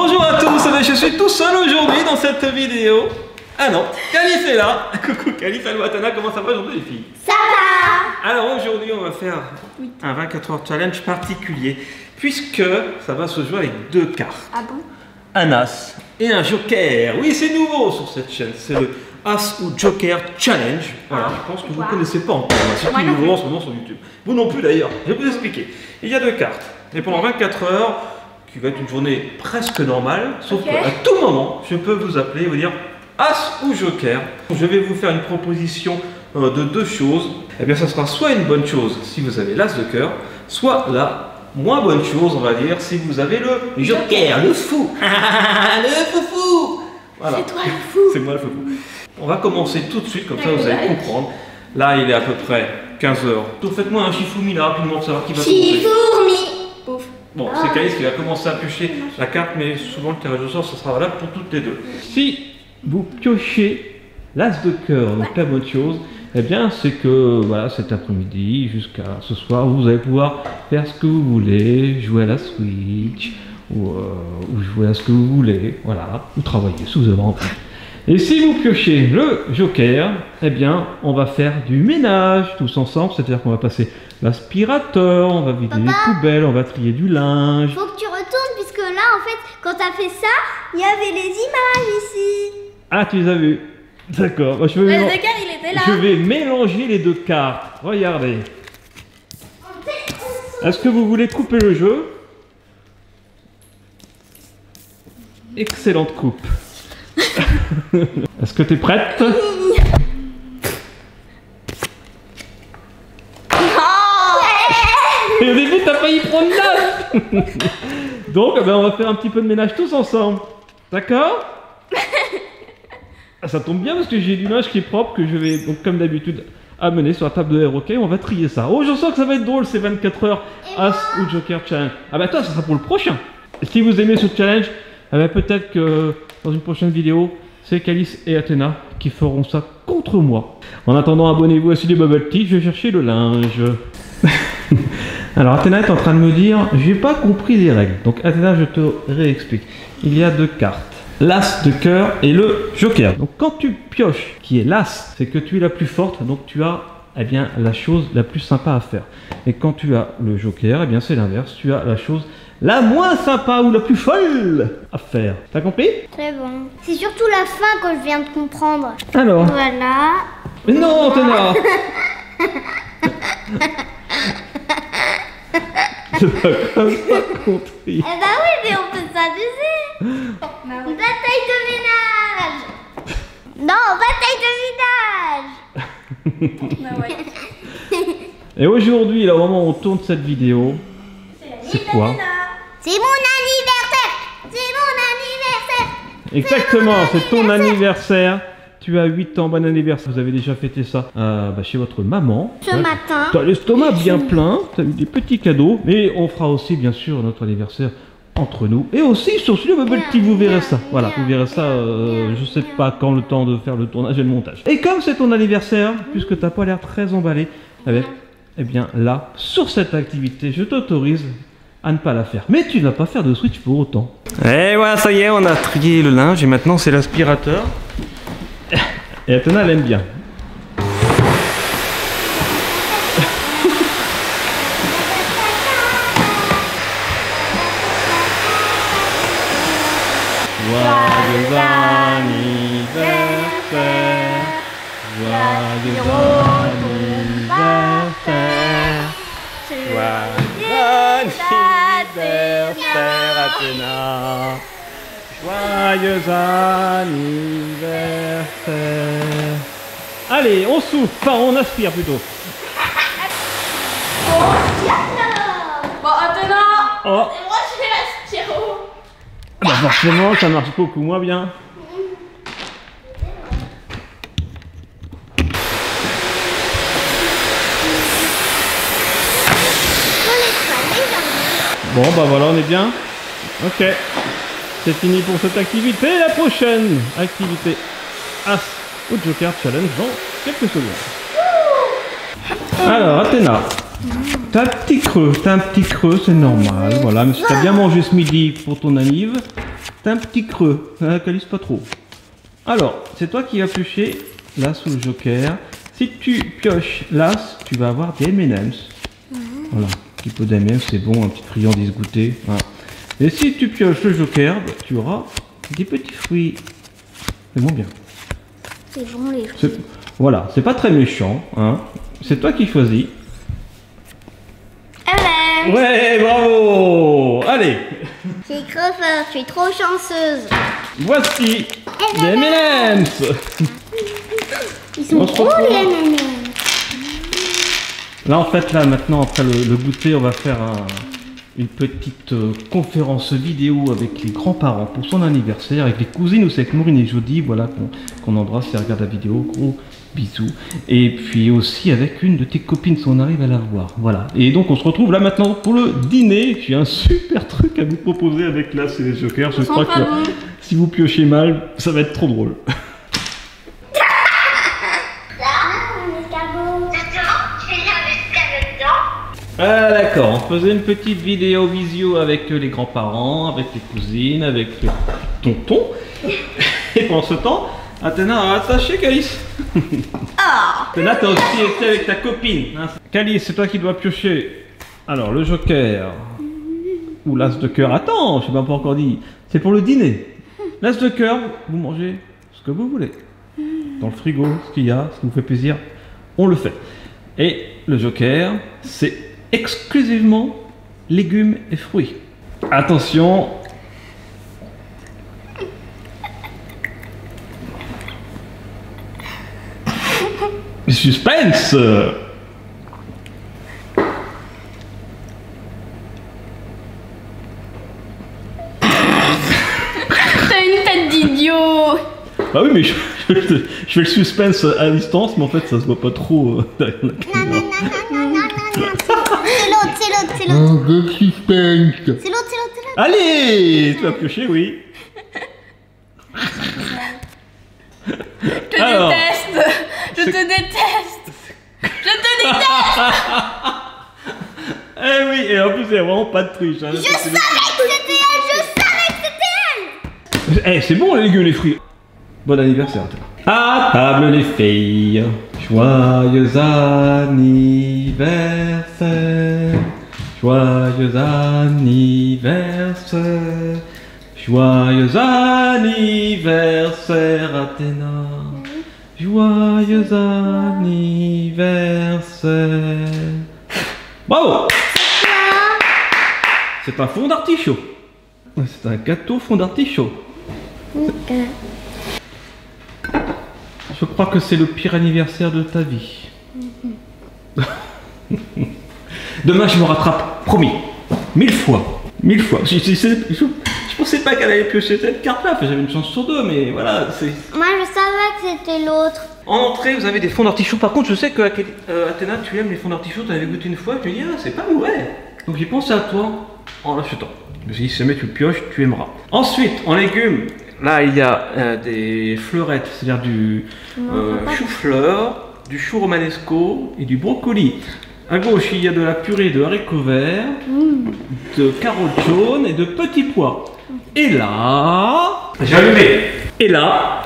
Bonjour à tous, je suis tout seul aujourd'hui dans cette vidéo. Ah non, Calif est là. Coucou Calif, allô Atana, comment ça va aujourd'hui les filles? Ça va. Alors aujourd'hui on va faire un 24 heures challenge particulier puisque ça va se jouer avec deux cartes. Ah bon? Un As et un Joker. Oui, c'est nouveau sur cette chaîne, c'est le As ou Joker Challenge. Voilà, je pense que vous ne connaissez pas encore, c'est tout nouveau en ce moment sur YouTube. Vous non plus d'ailleurs, je vais vous expliquer. Il y a deux cartes et pendant 24 heures, qui va être une journée presque normale, sauf qu'à tout moment, je peux vous appeler et vous dire As ou Joker. Je vais vous faire une proposition de deux choses. Eh bien, ça sera soit une bonne chose si vous avez l'As de cœur, soit la moins bonne chose, on va dire, si vous avez le Joker, le fou. Le foufou. Voilà. C'est toi le fou. C'est moi le foufou. On va commencer tout de suite, comme ça vous allez comprendre. Là, il est à peu près 15 h. Donc, faites-moi un chifoumi là, rapidement, pour savoir qui va commencer. Chifoumi. Bon, c'est Caïs qui va commencer à piocher la carte, mais souvent le tirage au sort, ça sera valable pour toutes les deux. Si vous piochez l'As de cœur, donc la bonne chose, eh bien c'est que voilà, cet après-midi jusqu'à ce soir, vous allez pouvoir faire ce que vous voulez, jouer à la Switch, ou jouer à ce que vous voulez, voilà, ou travailler si vous avez envie. Et si vous piochez le Joker, eh bien on va faire du ménage tous ensemble, c'est-à-dire qu'on va passer l'aspirateur, on va vider les poubelles, on va trier du linge. Faut que tu retournes puisque là en fait quand t'as fait ça, il y avait les images ici. Ah, tu les as vues? D'accord. Je vais mélanger les deux cartes. Regardez. Est-ce que vous voulez couper le jeu? Excellente coupe. Est-ce que tu es prête? Et au début, t'as failli prendre l'as. Donc, eh ben, on va faire un petit peu de ménage tous ensemble. D'accord? Ça tombe bien parce que j'ai du linge qui est propre que je vais, donc, comme d'habitude, amener sur la table de ROK. On va trier ça. Oh, je sens que ça va être drôle ces 24 heures As ou Joker Challenge. Ah bah toi, ça sera pour le prochain. Et si vous aimez ce challenge, eh ben, peut-être que dans une prochaine vidéo, c'est Calice et Athéna qui feront ça contre moi. En attendant, abonnez-vous à Studio Bubble Tea, je vais chercher le linge. Alors Athéna est en train de me dire, j'ai pas compris les règles. Donc Athéna, je te réexplique. Il y a deux cartes. L'As de cœur et le Joker. Donc quand tu pioches qui est l'As, c'est que tu es la plus forte, donc tu as bien la chose la plus sympa à faire. Et quand tu as le Joker, bien c'est l'inverse, tu as la chose la moins sympa ou la plus folle à faire. T'as compris? Très bon. C'est surtout la fin que je viens de comprendre. Alors. Voilà. Mais non, Athéna. C'est pas comme ça compris. Eh bah oui, mais on peut s'amuser. Bataille de ménage. Non, bataille de ménage. Et aujourd'hui, là, au moment où on tourne cette vidéo, c'est quoi? C'est mon anniversaire. C'est mon anniversaire. Exactement, c'est ton anniversaire. Tu as 8 ans, bon anniversaire. Vous avez déjà fêté ça chez votre maman. Ce matin. Tu as l'estomac bien plein, tu as eu des petits cadeaux. Mais on fera aussi, bien sûr, notre anniversaire entre nous. Et aussi sur Studio Bubble Tea, vous verrez ça. Voilà, vous verrez ça, je sais pas quand le temps de faire le tournage et le montage. Et comme c'est ton anniversaire, puisque tu n'as pas l'air très emballé, eh bien là, sur cette activité, je t'autorise à ne pas la faire. Mais tu ne vas pas faire de Switch pour autant. Et voilà, ça y est, on a trié le linge et maintenant c'est l'aspirateur. Et Athéna, elle aime bien. Joyeux anniversaire, joyeux anniversaire, joyeux anniversaire Athéna, joyeux anniversaire. Allez, on souffle, enfin on aspire plutôt. Bon, Athéna, Oh. et moi je fais l'aspiro. Bah forcément, ça marche beaucoup moins bien. Bon bah voilà, on est bien. Ok. C'est fini pour cette activité. La prochaine activité As ou Joker Challenge dans quelques secondes. Alors Athéna, t'as un petit creux, c'est normal, voilà, mais si t'as bien mangé ce midi pour ton anniv, T'as un petit creux, Calice pas trop. Alors, c'est toi qui vas piocher l'as sous le joker. Si tu pioches l'as, tu vas avoir des M&M's. Voilà, un petit peu d'M&M's, c'est bon, un petit friandise goûtée. Voilà. Et si tu pioches le joker, bah, tu auras des petits fruits. C'est bon bien. C'est bon les fruits. Voilà, c'est pas très méchant, hein. C'est toi qui choisis. M&M's. Ouais, bravo. Allez, Je suis trop forte, je suis trop chanceuse. voici les M&M's. Ils sont On se trop retrouve. les M&M's. Là, en fait, là, maintenant, après le goûter, on va faire une petite conférence vidéo avec les grands-parents pour son anniversaire, avec les cousines aussi, avec Maureen et Jody, voilà, qu'on embrasse et regarde la vidéo. Gros bisous. Et puis aussi avec une de tes copines si on arrive à la voir. Voilà. Et donc, on se retrouve là maintenant pour le dîner. J'ai un super truc à vous proposer avec l'as et les jokers. Je crois que si vous piochez mal, ça va être trop drôle. Ah d'accord, on faisait une petite vidéo visio avec les grands-parents, avec les cousines, avec le tonton. Et pendant ce temps, Athéna a attaché Calice. Athéna, t'as aussi été avec ta copine. Hein. Calice, c'est toi qui dois piocher. Alors, le joker. Ou l'as de cœur. Attends, je sais pas encore dit. C'est pour le dîner. L'as de cœur, vous mangez ce que vous voulez. Dans le frigo, ce qu'il y a, ce qui vous fait plaisir, on le fait. Et le joker, c'est exclusivement légumes et fruits. Attention. Suspense. T'as une tête d'idiot. Bah oui, mais je fais le suspense à distance, mais en fait ça se voit pas trop derrière la caméra. C'est l'autre. De suspense. C'est l'autre. Allez, tu vas piocher, oui. Je te Alors, déteste. Je te déteste. Je te déteste. Eh oui, et en plus il n'y a vraiment pas de triche. Hein. Je savais que c'était elle. Eh, c'est bon les légumes et les fruits. Bon anniversaire. À table les filles, joyeux anniversaire, joyeux anniversaire, joyeux anniversaire Athéna, joyeux anniversaire. Bravo. C'est un fond d'artichaut. C'est un gâteau fond d'artichaut. Je crois que c'est le pire anniversaire de ta vie. Demain, je me rattrape, promis. 1000 fois. 1000 fois. Je pensais pas qu'elle allait piocher cette carte-là. Enfin, j'avais une chance sur deux, mais voilà. Moi, je savais que c'était l'autre. En entrée, vous avez des fonds d'artichaut. Par contre, je sais que Athéna, tu aimes les fonds d'artichaut. Tu avais goûté une fois. Tu me dis, ah, c'est pas mauvais. Donc, j'ai pensé à toi en l'achetant. Je me suis dit, si jamais tu le pioches, tu aimeras. Ensuite, en légumes. Là, il y a des fleurettes, c'est-à-dire du chou-fleur, du chou romanesco et du brocoli. À gauche, il y a de la purée de haricots verts, de carottes jaunes et de petits pois. Et là, j'ai allumé. Et là,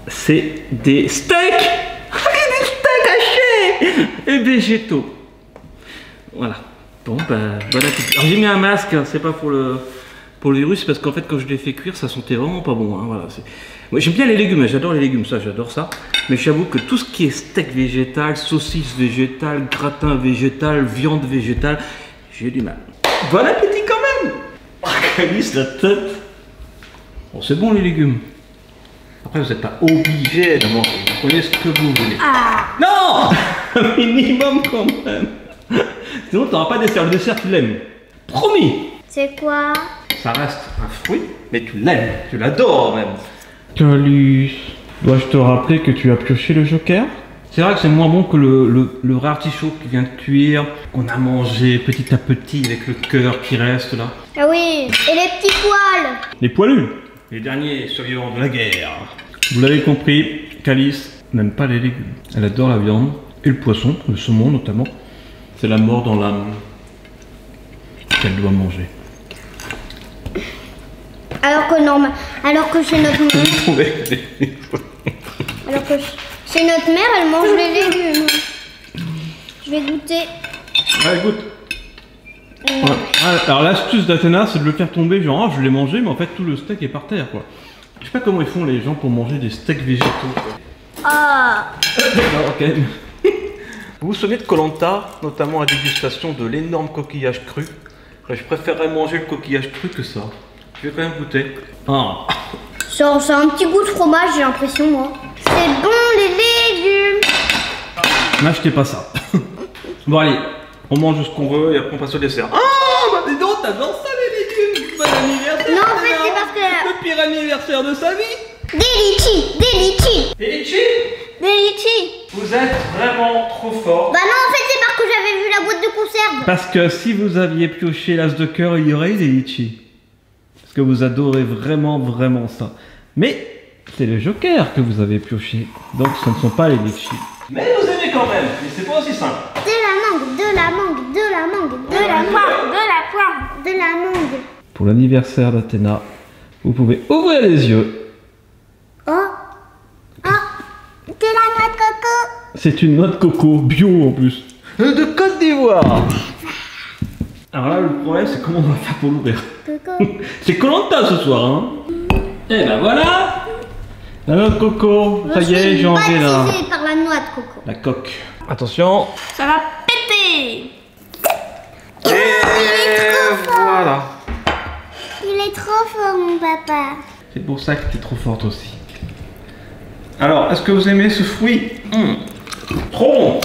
c'est des steaks. Des steaks hachés et végétaux. Voilà. Bon, ben, bon appétit. Alors, j'ai mis un masque, hein, c'est pas pour le virus, parce qu'en fait quand je l'ai fait cuire ça sentait vraiment pas bon, hein, voilà. Moi j'aime bien les légumes, j'adore les légumes, ça j'adore ça, mais j'avoue que tout ce qui est steak végétal, saucisse végétale, gratin végétal, viande végétale, j'ai du mal. Bon appétit quand même. Calice la tête. Bon, c'est bon les légumes. Après vous n'êtes pas obligé de manger, vous prenez ce que vous voulez. Non. Un minimum quand même. Sinon t'auras pas de dessert, le dessert tu l'aimes. Promis. C'est quoi? Ça reste un fruit, mais tu l'aimes, tu l'adores même. Calice, dois-je te rappeler que tu as pioché le joker? C'est vrai que c'est moins bon que le vrai artichaut qui vient de cuire, qu'on a mangé petit à petit avec le cœur qui reste là. Ah oui, et les petits poils. Les poilus, les derniers survivants de la guerre. Vous l'avez compris, Calice n'aime pas les légumes. Elle adore la viande et le poisson, le saumon notamment. C'est la mort dans l'âme qu'elle doit manger. Alors que normal, alors que chez notre mère, alors que chez notre mère, elle mange les légumes. Je vais goûter. Allez, goûte. Ouais. Alors l'astuce d'Athéna, c'est de le faire tomber, genre je l'ai mangé, mais en fait tout le steak est par terre, quoi. Je sais pas comment ils font les gens pour manger des steaks végétaux. Ah. Ok. Vous vous souvenez de Koh-Lanta, notamment la dégustation de l'énorme coquillage cru? Je préférerais manger le coquillage cru que ça. Je vais quand même goûter. Ah. Genre, c'est un petit goût de fromage, j'ai l'impression, moi. C'est bon, les légumes. N'achetez pas ça. Bon allez, on mange ce qu'on veut et après on passe au dessert. Ah, bah dis donc, t'adores ça les légumes. Bon anniversaire. Non, en fait, c'est parce que... Le pire anniversaire de sa vie. Des litchis, des litchis. Des litchis. Des litchis. Vous êtes vraiment trop fort. Bah non, en fait, c'est parce que j'avais vu la boîte de conserve. Parce que si vous aviez pioché l'as de cœur, il y aurait eu des litchis. Parce que vous adorez vraiment, vraiment ça. Mais c'est le joker que vous avez pioché. Donc ce ne sont pas les litchis. Mais vous aimez quand même. Mais c'est pas aussi simple. De la mangue, de la mangue, de la mangue, de la poire, de la poire, de la mangue. Pour l'anniversaire d'Athéna, vous pouvez ouvrir les yeux. Oh, oh, de la noix de coco. C'est une noix de coco bio en plus. De Côte d'Ivoire. Alors là, le problème, c'est comment on va faire pour l'ouvrir. Coco. C'est Koh-Lanta ce soir, hein. Et ben voilà. La noix de coco. Ça y est, j'ai enlevé la... baptisée par la noix de coco. La coque. Attention. Ça va péter. Et voilà. Il est trop fort, mon papa. C'est pour ça que tu es trop forte aussi. Alors, est-ce que vous aimez ce fruit? Trop bon.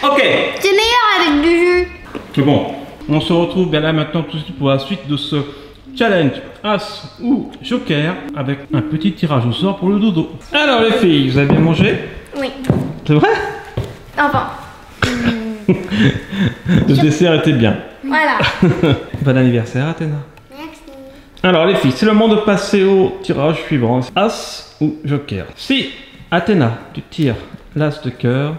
Ok. C'est meilleur avec du jus. C'est bon. On se retrouve bien là maintenant tout de suite pour la suite de ce challenge As ou Joker avec un petit tirage au sort pour le dodo. Alors les filles, vous avez bien mangé? Oui. C'est vrai? Enfin. Le dessert était bien. Voilà. Bon anniversaire Athéna. Merci. Alors les filles, c'est le moment de passer au tirage suivant. As ou Joker. Si Athéna, tu tires l'as de cœur,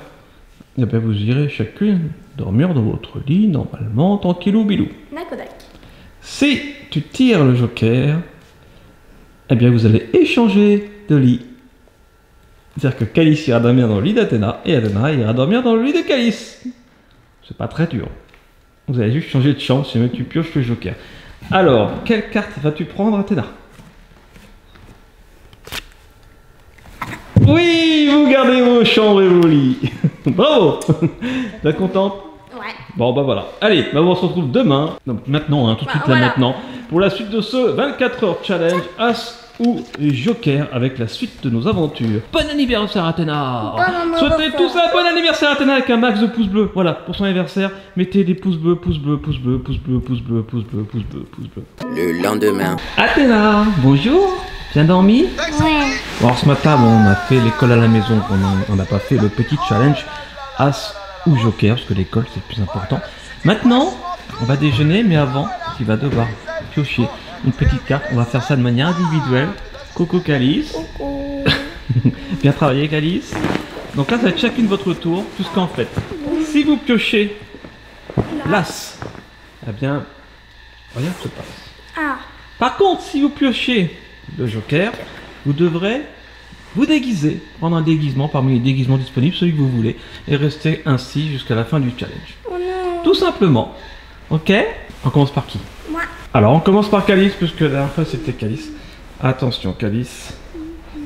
eh bien vous irez chacune dormir dans votre lit normalement, tranquillou bilou. Nakodak. Si tu tires le Joker, eh bien vous allez échanger de lit. C'est-à-dire que Calice ira dormir dans le lit d'Athéna et Athéna ira dormir dans le lit de Calice. C'est pas très dur. Vous allez juste changer de chambre si jamais tu pioches le Joker. Alors, quelle carte vas-tu prendre, Athéna? Oui, vous gardez vos chambres et vos lits. Bravo. T'es contente? Ouais. Bon bah voilà. Allez, bah on se retrouve demain. Donc maintenant, hein, tout de suite voilà. là maintenant. Pour la suite de ce 24 heures challenge As ou Joker avec la suite de nos aventures. Bon anniversaire Athéna. Souhaitez tous un bon anniversaire Athéna avec un max de pouces bleus. Voilà, pour son anniversaire, mettez des pouces bleus, pouces bleus, pouces bleus, pouces bleus, pouces bleus, pouces bleus, pouces bleus, pouces bleus. Le lendemain. Athéna, bonjour. Bien dormi? Ouais. Bon, alors ce matin, bon, on a fait l'école à la maison. On n'a pas fait le petit challenge As ou Joker, parce que l'école c'est le plus important. Maintenant, on va déjeuner, mais avant, tu vas devoir piocher une petite carte. On va faire ça de manière individuelle. Coco Calice. Bien travaillé Calice. Donc là, ça va être chacune votre tour, tout ce qu'en fait. Si vous piochez l'As, eh bien, rien ne se passe. Ah. Par contre, si vous piochez le Joker, vous devrez vous déguiser, prendre un déguisement parmi les déguisements disponibles, celui que vous voulez, et rester ainsi jusqu'à la fin du challenge. Oh non. Tout simplement. Ok? On commence par qui? Moi. Alors, on commence par Calice, puisque la dernière fois c'était Calice. Attention, Calice.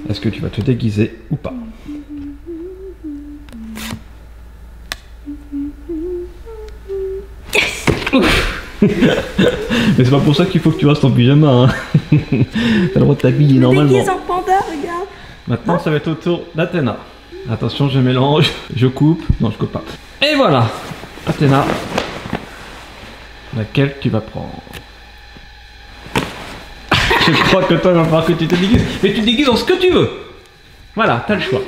Est-ce que tu vas te déguiser ou pas? Mais c'est pas pour ça qu'il faut que tu restes en pyjama. Hein. T'as le droit de t'habiller normalement. Déguise en panda, regarde. Maintenant, ça va être au tour d'Athéna. Attention, je mélange, je coupe. Non, je coupe pas. Et voilà, Athéna. Laquelle tu vas prendre? Je crois que toi, il va falloir que tu te déguises. Mais tu te déguises en ce que tu veux. Voilà, t'as le choix.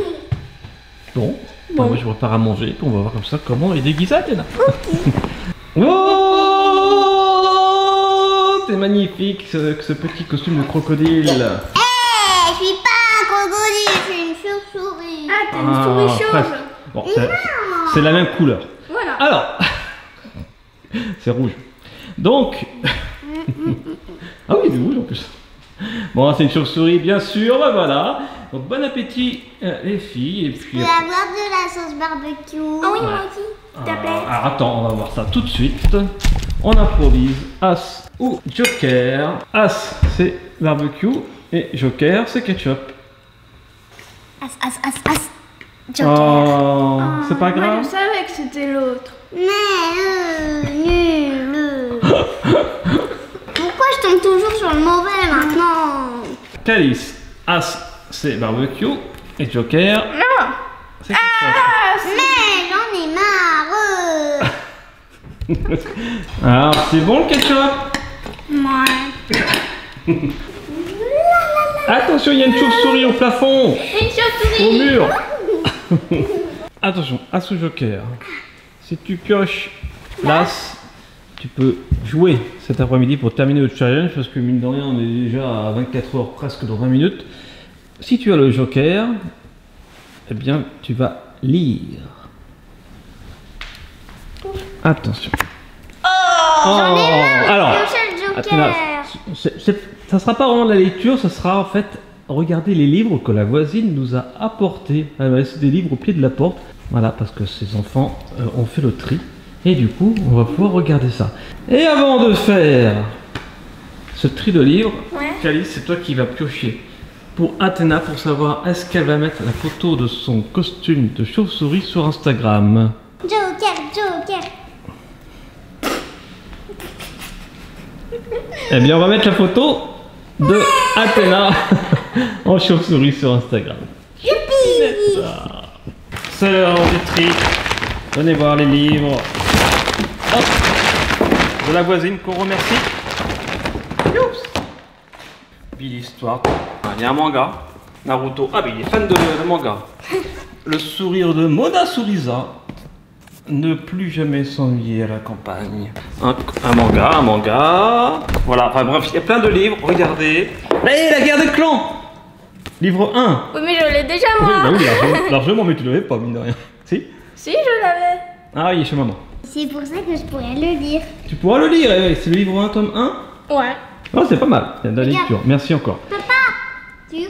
Bon, bah, moi je repars à manger. Puis on va voir comme ça comment est déguisée Athéna. Oh, t'es magnifique ce petit costume de crocodile. Je suis pas un crocodile, je suis une chauve-souris. Ah, t'as une souris chauve. presque. Bon, c'est la même couleur. Voilà. Alors, c'est rouge. Donc, ah oui, c'est rouge en plus. Bon, c'est une chauve-souris, bien sûr, bah voilà. Donc, bon appétit, les filles. Et puis, Je peux avoir de la sauce barbecue. Ah oui, moi aussi, s'il te plaît. alors, attends, on va voir ça tout de suite. On improvise As ou Joker. As, c'est barbecue. Et Joker, c'est ketchup. As. Joker. Oh, c'est pas Moi, grave. je savais que c'était l'autre. Mais nul. Pourquoi je tombe toujours sur le mauvais maintenant? Calice, As, c'est barbecue. Et Joker, Non. c'est ketchup. Mais j'en ai marre. Alors, c'est bon le ketchup? Ouais. Attention, il y a une chauve-souris au plafond. Une chauve-souris. Au mur. Attention, As ou Joker. Si tu pioches l'As, tu peux jouer cet après-midi pour terminer le challenge parce que mine de rien, on est déjà à 24 heures presque dans 20 minutes. Si tu as le Joker, eh bien, tu vas lire. Attention. J'en ai marre. Alors, Piocher le Athéna, Joker. ça sera pas vraiment de la lecture, ça sera en fait regarder les livres que la voisine nous a apportés. Elle m'a laissé des livres au pied de la porte. Voilà, parce que ses enfants ont fait le tri. Et du coup, on va pouvoir regarder ça. Et avant de faire ce tri de livres, Ouais. Calice, c'est toi qui vas piocher pour Athéna pour savoir est-ce qu'elle va mettre la photo de son costume de chauve-souris sur Instagram. Joker. Eh bien, on va mettre la photo de Athéna en chauve-souris sur Instagram. Youpi. C'est l'heure du tri. Venez voir les livres. Hop. De la voisine qu'on remercie. Youps. Puis l'histoire. Ah, il y a un manga. Naruto. Ah, mais il est fan de manga. Le sourire de Mona Surisa. Ne plus jamais s'ennuyer à la campagne. Un manga. Voilà, enfin bref, il y a plein de livres. Regardez. Hé, la guerre des clans. Livre 1. Oui, mais je l'ai déjà, Oui, moi. bah oui, largement, mais tu l'avais pas, mine de rien. Si? Si, je l'avais. Ah, il est chez maman. C'est pour ça que je pourrais le lire. Tu pourras le lire, c'est le livre 1, tome 1. Ouais. Oh, c'est pas mal, il y a de la Regarde. lecture. Merci encore. Tuc.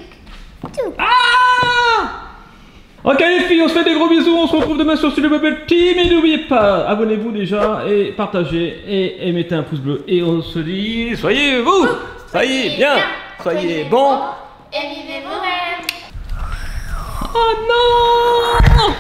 Ok les filles, on se fait des gros bisous, on se retrouve demain sur le Bubble Team et n'oubliez pas, abonnez-vous déjà et partagez et mettez un pouce bleu et on se dit, soyez vous, soyez bien, soyez bons. Et vivez vos rêves. Oh non!